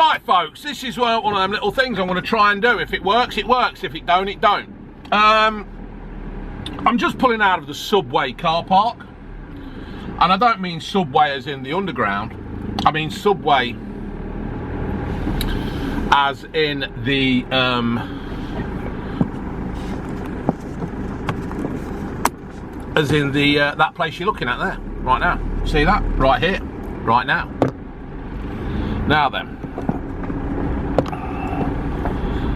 Right, folks, this is one of them little things I'm going to try and do. If it works, it works. If it don't, it don't. I'm just pulling out of the Subway car park. And I don't mean Subway as in the underground. I mean Subway as in the... that place you're looking at there, right now. See that? Right here, right now. Now then,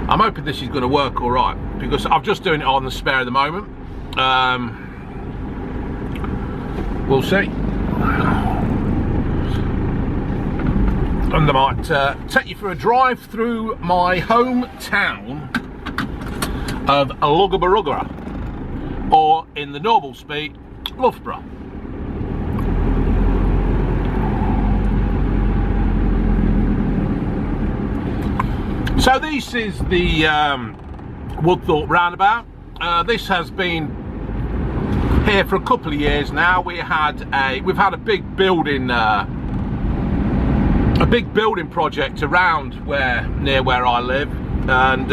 I'm hoping this is going to work all right, because I'm just doing it on the spare at the moment. We'll see. And I might take you for a drive through my hometown of Loughborough, or in the normal speak, Loughborough. So this is the Woodthorpe roundabout. This has been here for a couple of years now. We've had a big building project around near where I live, and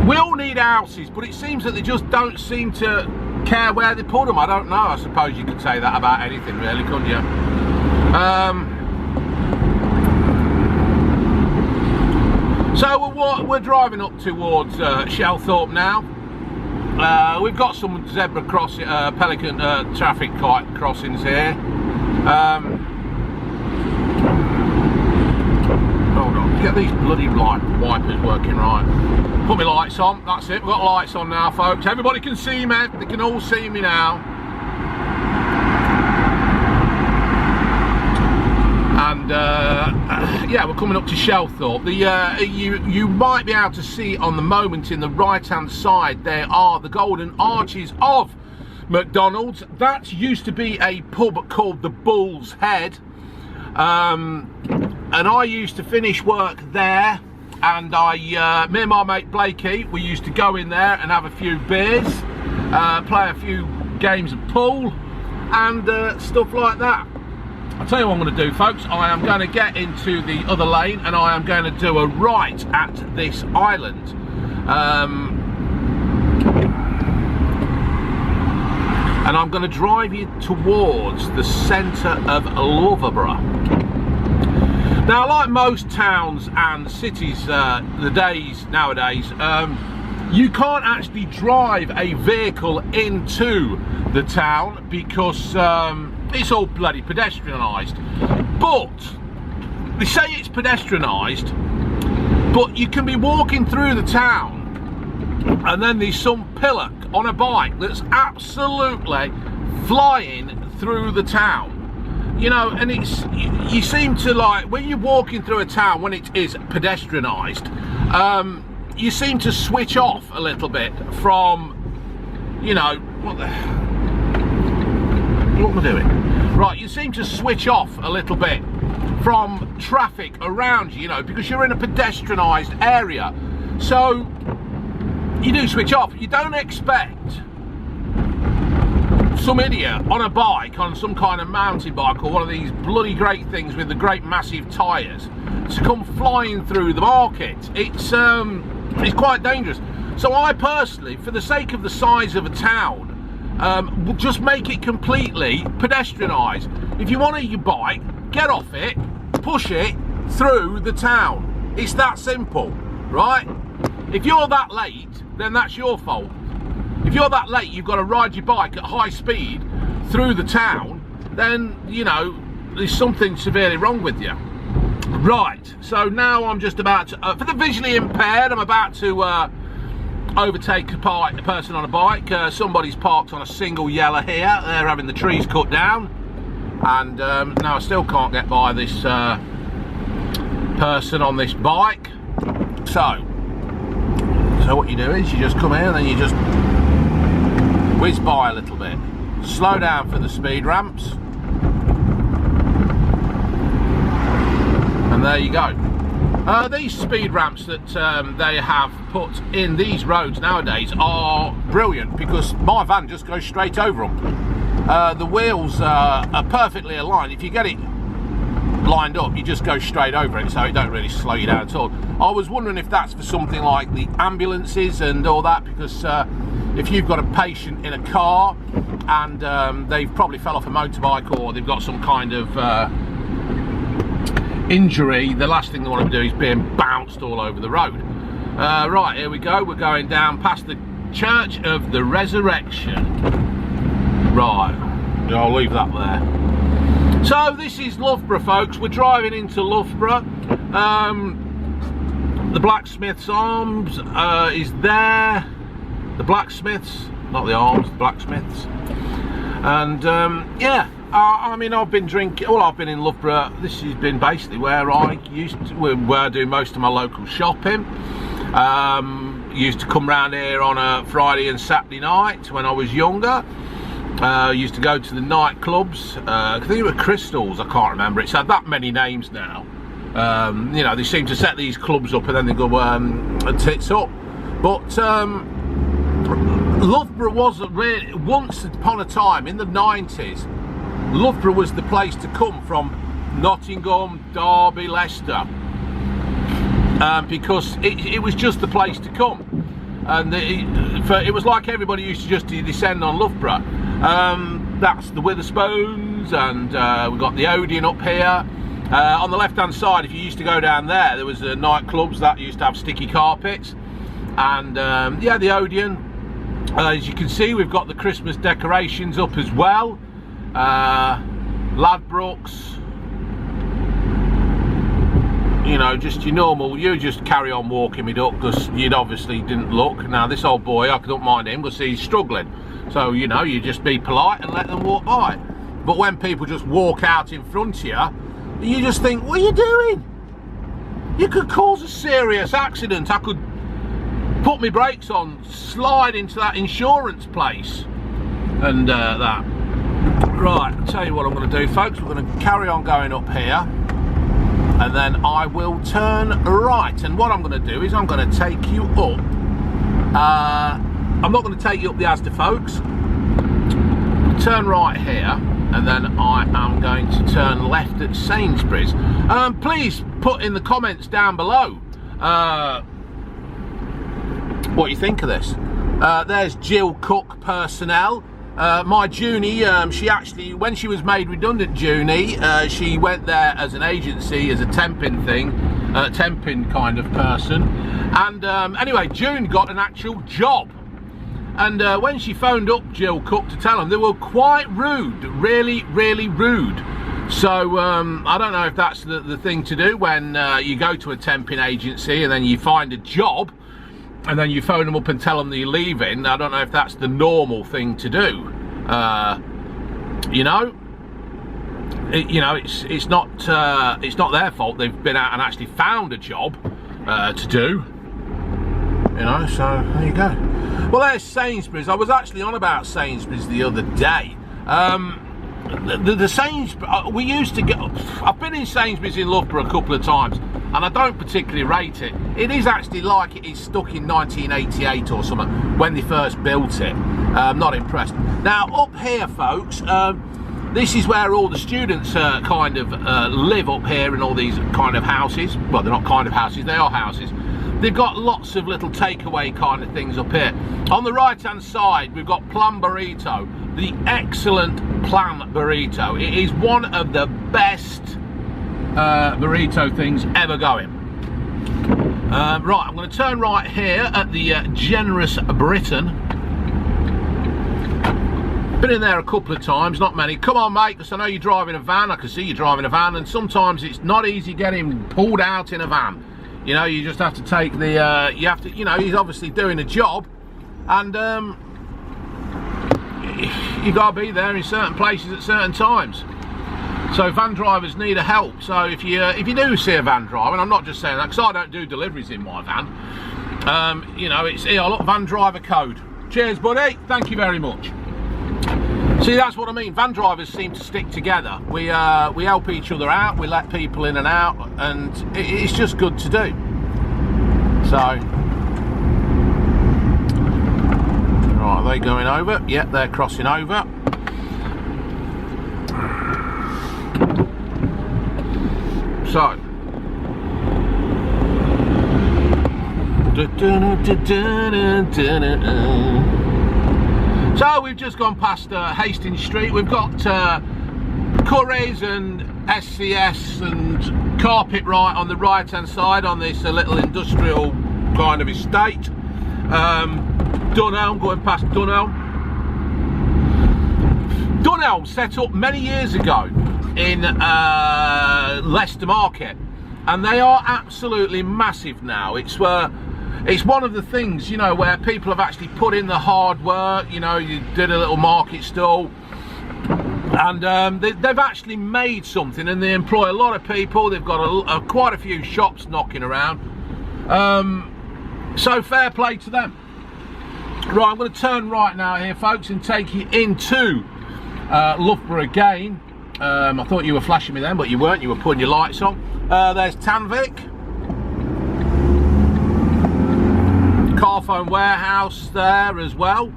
we all need houses, but it seems that they just don't seem to care where they put them. I don't know. I suppose you could say that about anything, really, couldn't you? So we're driving up towards Shelthorpe now. We've got some zebra pelican traffic crossings here. Hold on, get these bloody light wipers working right. Put my lights on, that's it, we've got lights on now, folks. Everybody can see me, they can all see me now. And yeah, we're coming up to Shelthorpe. You might be able to see on the moment in the right hand side, there are the golden arches of McDonald's. That used to be a pub called the Bull's Head, and I used to finish work there, and me and my mate Blakey, we used to go in there and have a few beers, play a few games of pool and stuff like that. I'll tell you what I'm going to do, folks. I am going to get into the other lane and I am going to do a right at this island. And I'm going to drive you towards the centre of Loughborough. Now, like most towns and cities nowadays, you can't actually drive a vehicle into the town because it's all bloody pedestrianised. But they say it's pedestrianised, but you can be walking through the town and then there's some pillock on a bike that's absolutely flying through the town. You know, and you seem to, like, when you're walking through a town when it is pedestrianised, you seem to switch off a little bit from, you know, what am I doing? Right, you seem to switch off a little bit from traffic around you, you know, because you're in a pedestrianised area. So you do switch off. You don't expect some idiot on a bike, on some kind of mountain bike or one of these bloody great things with the great massive tyres, to come flying through the market. It's quite dangerous. So I personally, for the sake of the size of a town, will just make it completely pedestrianised. If you want to your bike, get off it, push it through the town. It's that simple, right? If you're that late, then that's your fault. If you're that late, you've got to ride your bike at high speed through the town, then, you know, there's something severely wrong with you. Right, so now I'm just about to, for the visually impaired, I'm about to overtake a person on a bike. Somebody's parked on a single yellow here. They're having the trees cut down. And now I still can't get by this person on this bike. So what you do is you just come here and then you just whiz by a little bit. Slow down for the speed ramps. And there you go. These speed ramps that they have put in these roads nowadays are brilliant because my van just goes straight over them. The wheels are perfectly aligned. If you get it lined up, you just go straight over it, so it don't really slow you down at all. I was wondering if that's for something like the ambulances and all that, because if you've got a patient in a car and they've probably fell off a motorbike or they've got some kind of injury, the last thing they want to do is being bounced all over the road. Right, here we go. We're going down past the Church of the Resurrection. Right, I'll leave that there. So this is Loughborough, folks. We're driving into Loughborough. The Blacksmith's Arms is there. The Blacksmiths, not the Arms, the Blacksmiths. And yeah, I mean, I've been drinking. Well, I've been in Loughborough. This has been basically where I where I do most of my local shopping. Used to come round here on a Friday and Saturday night when I was younger. Used to go to the nightclubs. I think it were Crystals, I can't remember. It's had that many names now. You know, they seem to set these clubs up and then they go tits up. But Loughborough was really, once upon a time in the 90s, Loughborough was the place to come from Nottingham, Derby, Leicester. Because it was just the place to come, and it was like everybody used to just descend on Loughborough. That's the Witherspoons, and we've got the Odeon up here. On the left hand side, if you used to go down there was nightclubs that used to have sticky carpets, and yeah, the Odeon. As you can see, we've got the Christmas decorations up as well. Ladbrokes. You know, just your normal, you just carry on walking me duck, because you'd obviously didn't look. Now this old boy, I don't mind him because he's struggling, so you know, you just be polite and let them walk by. But when people just walk out in front of you, you just think, what are you doing? You could cause a serious accident. I could put my brakes on, slide into that insurance place and that. Right, I'll tell you what I'm going to do, folks. We're going to carry on going up here, and then I will turn right. And what I'm going to do is I'm going to take you up. I'm not going to take you up the Asda, folks. Turn right here, and then I am going to turn left at Sainsbury's. Please put in the comments down below what you think of this. There's Jill Cook personnel. My Junie, she actually, when she was made redundant, Junie, she went there as an agency, as a temping thing, temping kind of person. And anyway, June got an actual job. And when she phoned up Jill Cook to tell them, they were quite rude, really, really rude. So I don't know if that's the thing to do when you go to a temping agency and then you find a job, and then you phone them up and tell them that you're leaving. I don't know if that's the normal thing to do. You know, it's not their fault. They've been out and actually found a job to do. You know, so there you go. Well, there's Sainsbury's. I was actually on about Sainsbury's the other day. The Sainsbury's, we used to get. I've been in Sainsbury's in Loughborough a couple of times, and I don't particularly rate it. It is actually like it is stuck in 1988 or something when they first built it. I'm not impressed. Now up here, folks, this is where all the students kind of live up here in all these kind of houses. Well, they're not kind of houses; they are houses. They've got lots of little takeaway kind of things up here. On the right hand side, we've got Plan Burrito, the excellent Plan Burrito. It is one of the best burrito things ever going. Right, I'm going to turn right here at the Generous Britain. Been in there a couple of times, not many. Come on, mate, because I know you're driving a van. I can see you driving a van, and sometimes it's not easy getting pulled out in a van. You know, you just have to take the, you have to, you know, he's obviously doing a job, and you got to be there in certain places at certain times. So van drivers need a help. So if you do see a van driver, and I'm not just saying that because I don't do deliveries in my van, you know, it's here, look, van driver code. Cheers, buddy. Thank you very much. See, that's what I mean. Van drivers seem to stick together. We help each other out. We let people in and out, and it's just good to do. So, right, are they going over? Yep, they're crossing over. So we've just gone past Hastings Street. We've got Curry's and SCS and Carpet right on the right hand side on this little industrial kind of estate. Dunelm, going past Dunelm. Dunelm set up many years ago in Leicester Market, and they are absolutely massive now. It's one of the things, you know, where people have actually put in the hard work. You know, you did a little market stall, and they've actually made something, and they employ a lot of people. They've got quite a few shops knocking around, so fair play to them. Right, I'm going to turn right now here, folks, and take you into Loughborough again. I thought you were flashing me then, but you weren't. You were putting your lights on. There's Tanvic. Carphone warehouse there as well.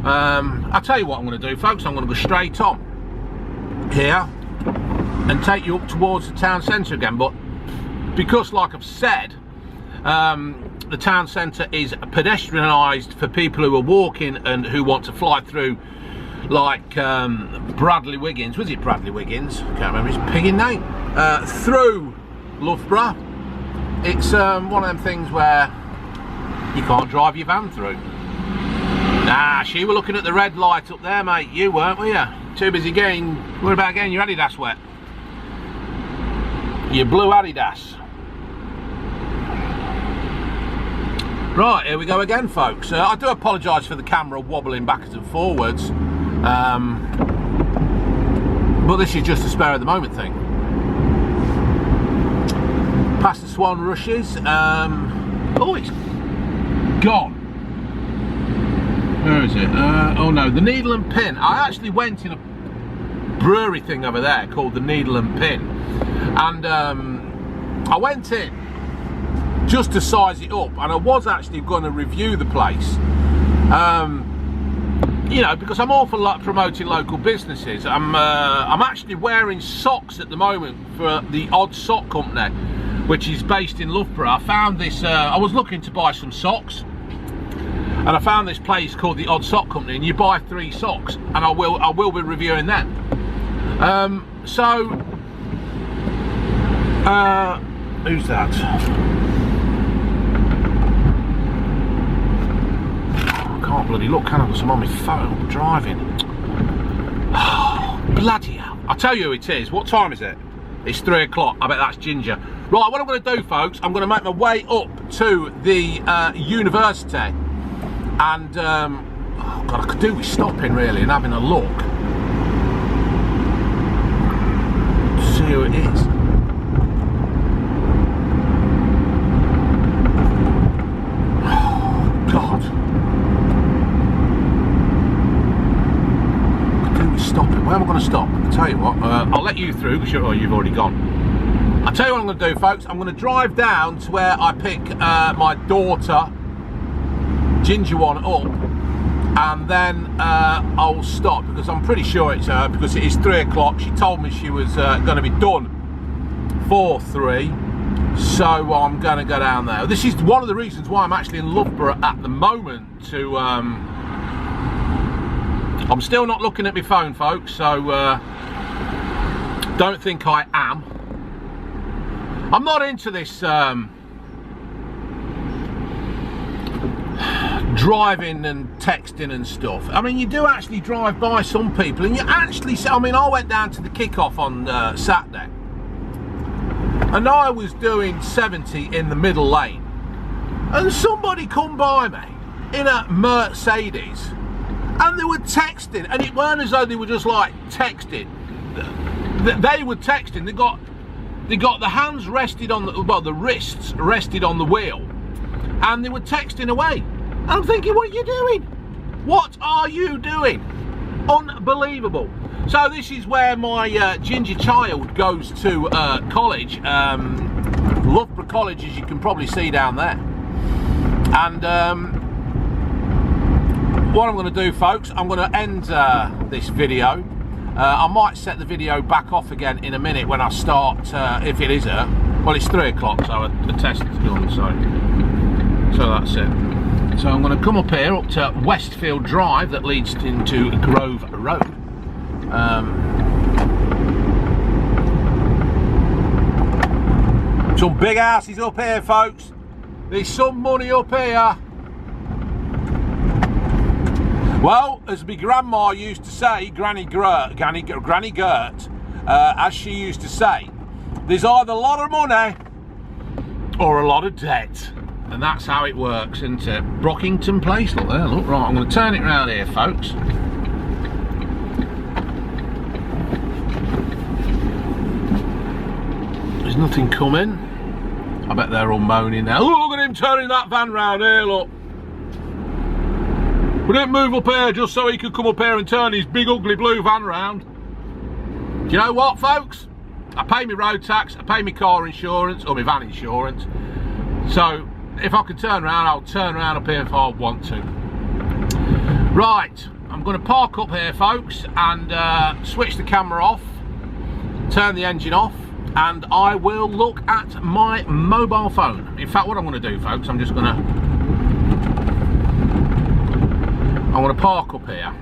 I'll tell you what I'm going to do, folks. I'm going to go straight on here and take you up towards the town centre again, but because, like I've said, the town centre is pedestrianised for people who are walking and who want to fly through, like Bradley Wiggins. Was it Bradley Wiggins? Can't remember his pigging name. Through Loughborough. It's one of them things where you can't drive your van through. Nah, she were looking at the red light up there, mate. You weren't, were you? Too busy getting, what about getting your Adidas wet? Your blue Adidas. Right, here we go again, folks. I do apologise for the camera wobbling backwards and forwards, but this is just a spare of the moment thing. Past the Swan Rushes. Oh, it's gone. Where is it? Oh no, the Needle and Pin. I actually went in a brewery thing over there called the Needle and Pin, and I went in just to size it up, and I was actually going to review the place, you know, because I'm all for promoting local businesses. I'm actually wearing socks at the moment for the Odd Sock Company, which is based in Loughborough. I found this, I was looking to buy some socks, and I found this place called the Odd Sock Company, and you buy 3 socks, and I will be reviewing them. Who's that? I can't bloody look, can I? Because I'm on my phone driving. Oh, bloody hell. I'll tell you who it is. What time is it? It's 3 o'clock. I bet that's Ginger. Right, what I'm going to do, folks, I'm going to make my way up to the university, and oh God, I could do with stopping really and having a look. See who it is. Oh God. I could do with stopping. Where am I going to stop? I'll tell you what, I'll let you through because you've already gone. I'll tell you what I'm going to do, folks. I'm going to drive down to where I pick my daughter, Ginger one, up, and then I'll stop because I'm pretty sure it's her, because it is 3 o'clock. She told me she was going to be done for 3, so I'm going to go down there. This is one of the reasons why I'm actually in Loughborough at the moment. I'm still not looking at my phone, folks, so don't think I am. I'm not into this driving and texting and stuff. I mean, you do actually drive by some people, and you actually see, I mean, I went down to the kickoff on Saturday, and I was doing 70 in the middle lane, and somebody come by me in a Mercedes, and they were texting, and it weren't as though they were just like texting. They were texting. They got the hands rested on the wrists rested on the wheel, and they were texting away. And I'm thinking, what are you doing? What are you doing? Unbelievable. So this is where my ginger child goes to college, Loughborough College, as you can probably see down there. And what I'm going to do, folks, I'm going to end this video I might set the video back off again in a minute when I start, if it is her. Well, it's 3 o'clock, so the test is done, so that's it. So I'm going to come up here, up to Westfield Drive, that leads into Grove Road. Some big houses up here, folks. There's some money up here. Well, as my grandma used to say, Granny Gert, as she used to say, there's either a lot of money or a lot of debt. And that's how it works, isn't it? Brockington Place, look there, look. Right, I'm going to turn it around here, folks. There's nothing coming. I bet they're all moaning now. Look at him turning that van round here, look. We didn't move up here just so he could come up here and turn his big ugly blue van round. Do you know what, folks? I pay my road tax, I pay my car insurance, or my van insurance. So, if I can turn around, I'll turn around up here if I want to. Right, I'm going to park up here, folks, and switch the camera off, turn the engine off, and I will look at my mobile phone. In fact, what I'm going to do, folks, I'm going to park up here,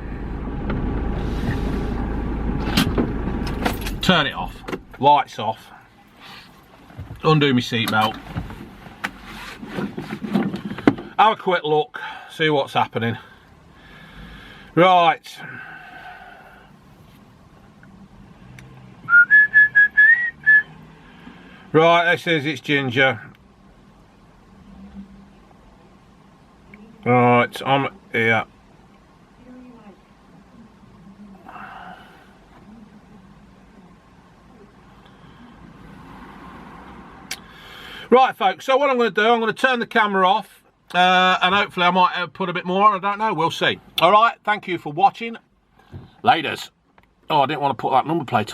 turn it off, lights off, undo my seatbelt, have a quick look, see what's happening. Right. Right, this is its Ginger. Right, I'm here. Right, folks, so what I'm going to do, I'm going to turn the camera off, and hopefully I might put a bit more on, I don't know, we'll see. Alright, thank you for watching. Laters. Oh, I didn't want to put that number plate on.